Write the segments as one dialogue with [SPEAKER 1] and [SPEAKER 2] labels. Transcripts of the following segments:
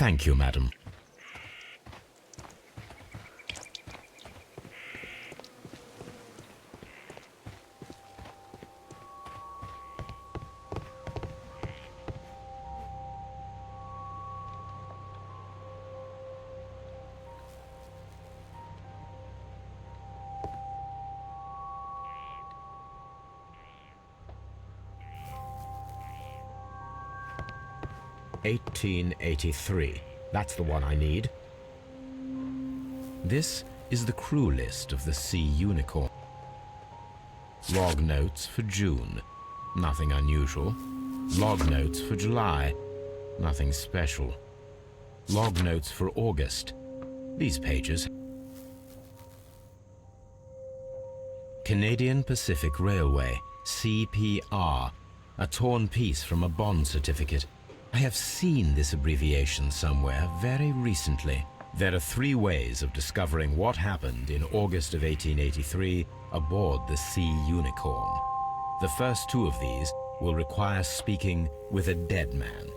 [SPEAKER 1] Thank you, madam. "1883. That's the one I need. This is the crew list of the Sea Unicorn. Log notes for June. Nothing unusual. Log notes for July. Nothing special. Log notes for August. These pages. Canadian Pacific Railway, CPR. A torn piece from a bond certificate. I have seen this abbreviation somewhere very recently. There are 3 ways of discovering what happened in August of 1883 aboard the Sea Unicorn. The first 2 of these will require speaking with a dead man.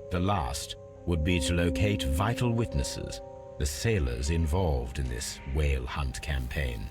[SPEAKER 1] The last would be to locate vital witnesses, the sailors involved in this whale hunt campaign.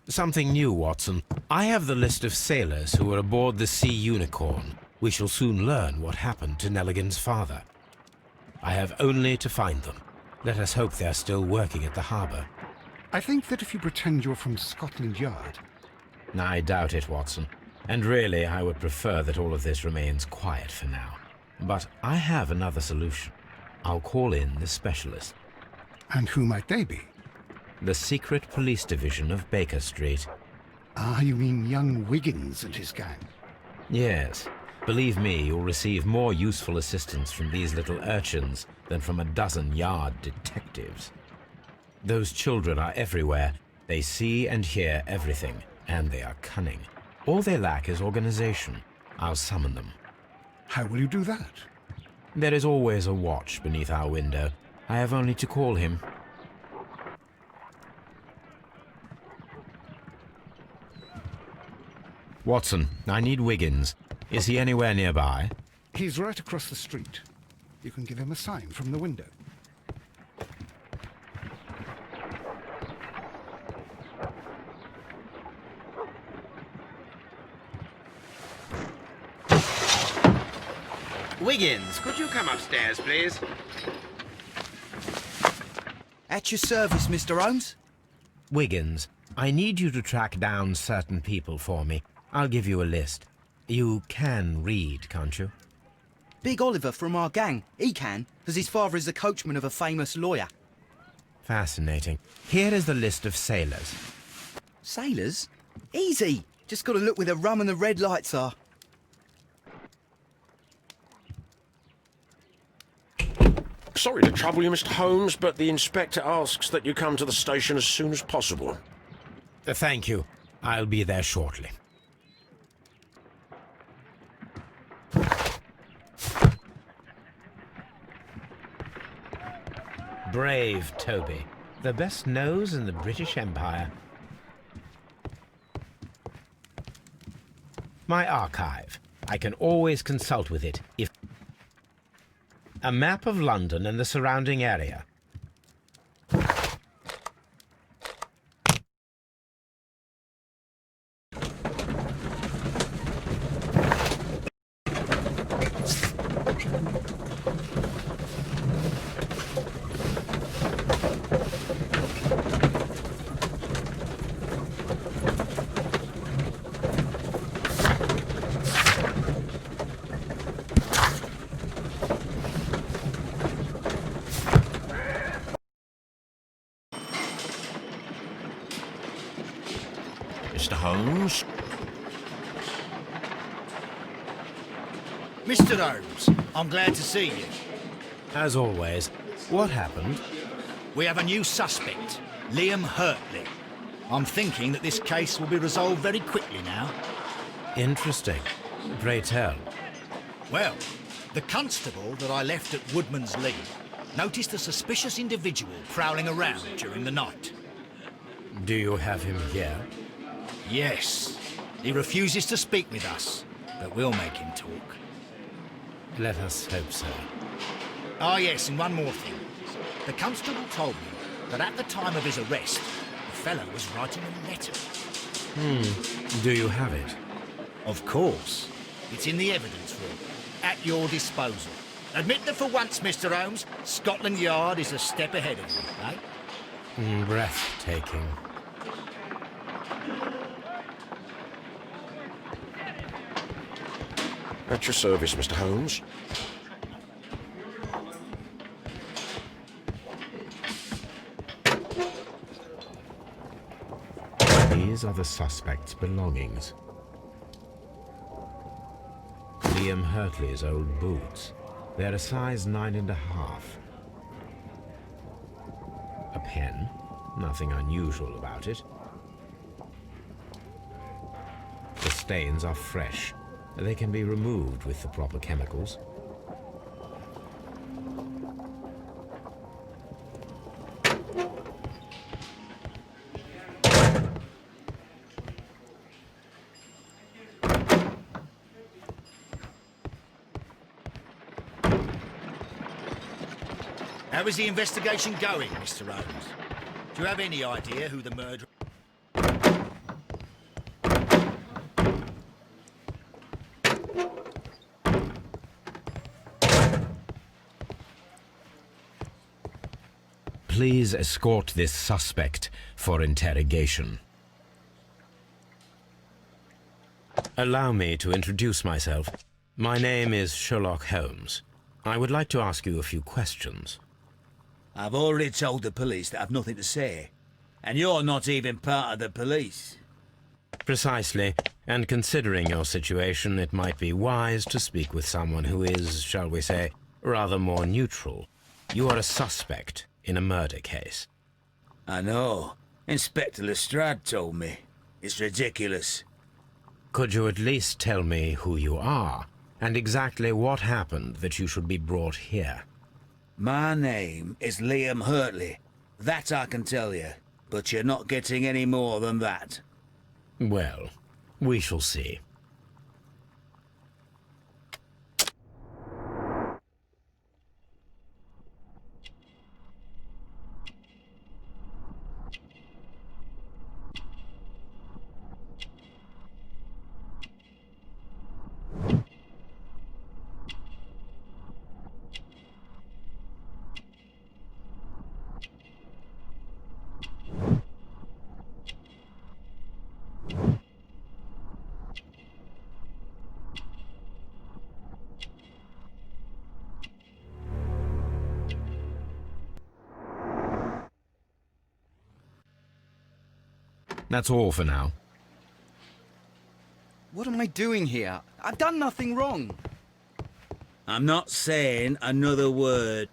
[SPEAKER 1] Something new, Watson. I have the list of sailors who were aboard the Sea Unicorn. We shall soon learn what happened to Nelligan's father. I have only to find them. Let us hope they are still working at the harbour.
[SPEAKER 2] I think that if you pretend you're from Scotland Yard...
[SPEAKER 1] I doubt it, Watson. And really, I would prefer that all of this remains quiet for now. But I have another solution. I'll call in the specialist.
[SPEAKER 2] And who might they be?
[SPEAKER 1] The secret police division of Baker Street.
[SPEAKER 2] Ah, you mean young Wiggins and his gang?
[SPEAKER 1] Yes. Believe me, you'll receive more useful assistance from these little urchins than from a dozen yard detectives. Those children are everywhere. They see and hear everything, and they are cunning. All they lack is organization. I'll summon them.
[SPEAKER 2] How will you do that?
[SPEAKER 1] There is always a watch beneath our window. I have only to call him. Watson, I need Wiggins. Is he anywhere nearby?
[SPEAKER 2] He's right across the street. You can give him a sign from the window.
[SPEAKER 3] Wiggins, could you come upstairs, please?
[SPEAKER 4] At your service, Mr. Holmes.
[SPEAKER 1] Wiggins, I need you to track down certain people for me. I'll give you a list. You can read, can't you?
[SPEAKER 4] Big Oliver from our gang. He can, because his father is the coachman of a famous lawyer.
[SPEAKER 1] Fascinating. Here is the list of sailors.
[SPEAKER 4] Sailors? Easy. Just got to look where the rum and the red lights are.
[SPEAKER 5] Sorry to trouble you, Mr. Holmes, but the inspector asks that you come to the station as soon as possible.
[SPEAKER 1] Thank you. I'll be there shortly. Brave Toby. The best nose in the British Empire. My archive. I can always consult with it if... A map of London and the surrounding area.
[SPEAKER 5] Holmes.
[SPEAKER 6] Mr. Holmes, I'm glad to see you.
[SPEAKER 1] As always, what happened?
[SPEAKER 6] We have a new suspect, Liam Hurtley. I'm thinking that this case will be resolved very quickly now.
[SPEAKER 1] Interesting. Pray tell.
[SPEAKER 6] Well, the constable that I left at Woodman's lead noticed a suspicious individual prowling around during the night.
[SPEAKER 1] Do you have him here?
[SPEAKER 6] Yes, he refuses to speak with us, but we'll make him talk.
[SPEAKER 1] Let us hope so.
[SPEAKER 6] Ah, yes, and one more thing. The constable told me that at the time of his arrest, the fellow was writing a letter.
[SPEAKER 1] Do you have it?
[SPEAKER 6] Of course. It's in the evidence room, at your disposal. Admit that for once, Mr. Holmes, Scotland Yard is a step ahead of you, eh?
[SPEAKER 1] Breathtaking.
[SPEAKER 5] At your service, Mr. Holmes.
[SPEAKER 1] These are the suspect's belongings. Liam Hurtley's old boots. They're a size 9.5. A pen. Nothing unusual about it. The stains are fresh. They can be removed with the proper chemicals.
[SPEAKER 6] How is the investigation going, Mr. Holmes? Do you have any idea who the murderer...
[SPEAKER 1] Please escort this suspect for interrogation. Allow me to introduce myself. My name is Sherlock Holmes. I would like to ask you a few questions.
[SPEAKER 7] I've already told the police that I've nothing to say. And you're not even part of the police.
[SPEAKER 1] Precisely, and considering your situation, it might be wise to speak with someone who is, shall we say, rather more neutral. You are a suspect in a murder case.
[SPEAKER 7] I know. Inspector Lestrade told me. It's ridiculous.
[SPEAKER 1] Could you at least tell me who you are, and exactly what happened that you should be brought here?
[SPEAKER 7] My name is Liam Hurtley. That I can tell you. But you're not getting any more than that.
[SPEAKER 1] Well, we shall see. That's all for now.
[SPEAKER 4] What am I doing here? I've done nothing wrong.
[SPEAKER 7] I'm not saying another word.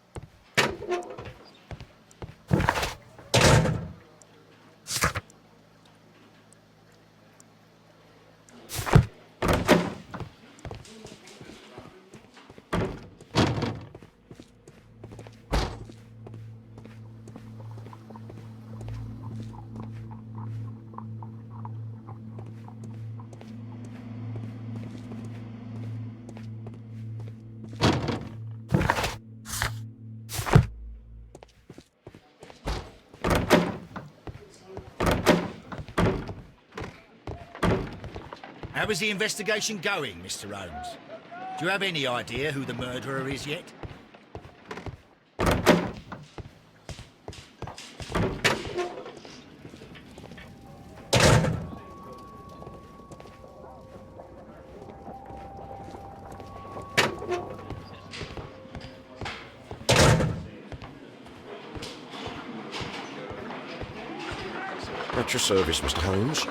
[SPEAKER 6] How is the investigation going, Mr. Holmes? Do you have any idea who the murderer is yet?
[SPEAKER 5] At your service, Mr. Holmes.